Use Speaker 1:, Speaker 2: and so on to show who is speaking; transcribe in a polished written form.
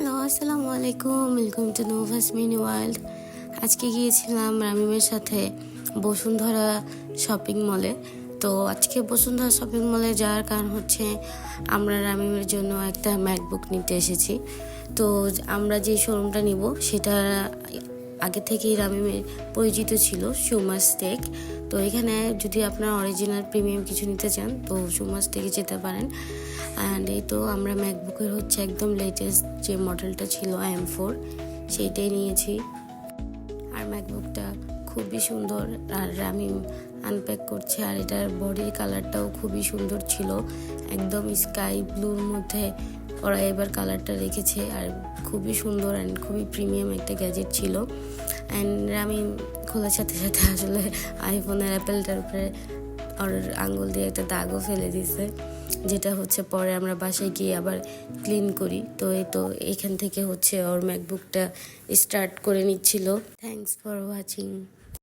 Speaker 1: Hello, আসসালামু আলাইকুম। Welcome to Nova's mini world. আজকে গিয়েছিলাম রামিমের সাথে বসুন্ধরা শপিং মলে। তো আজকে বসুন্ধরা শপিং মলে যাওয়ার কারণ হচ্ছে আমরা রামিমের জন্য একটা ম্যাকবুক নিতে এসেছি। তো আমরা যে শোরুমটা নিব সেটা আগে থেকেই রামিমের পরিচিত ছিল, সুমাস টেক। তো এখানে যদি আপনার অরিজিনাল প্রিমিয়াম কিছু নিতে চান তো সুমাস টেকে যেতে পারেন। অ্যান্ড এই তো আমরা ম্যাকবুকের হচ্ছে একদম লেটেস্ট যে মডেলটা ছিল M4 সেইটাই নিয়েছি। আর ম্যাকবুকটা খুবই সুন্দর, আর রামিম আনপ্যাক করছে। আর এটার বডির কালারটাও খুবই সুন্দর ছিল, একদম স্কাই ব্লুর মধ্যে ওরা এবার কালারটা রেখেছে। আর খুবই সুন্দর অ্যান্ড খুবই প্রিমিয়াম একটা গ্যাজেট ছিল। অ্যান্ড রামিম খোলার সাথে সাথে আসলে আইফোনের অ্যাপেলটার উপরে ওর আঙ্গুল দিয়ে একটা দাগও ফেলে দিয়েছে, যেটা হচ্ছে পরে আমরা বাসায় গিয়ে আবার ক্লিন করি। তো এই তো এখান থেকে হচ্ছে ওর ম্যাকবুকটা স্টার্ট করে নিচ্ছিল। Thanks for watching.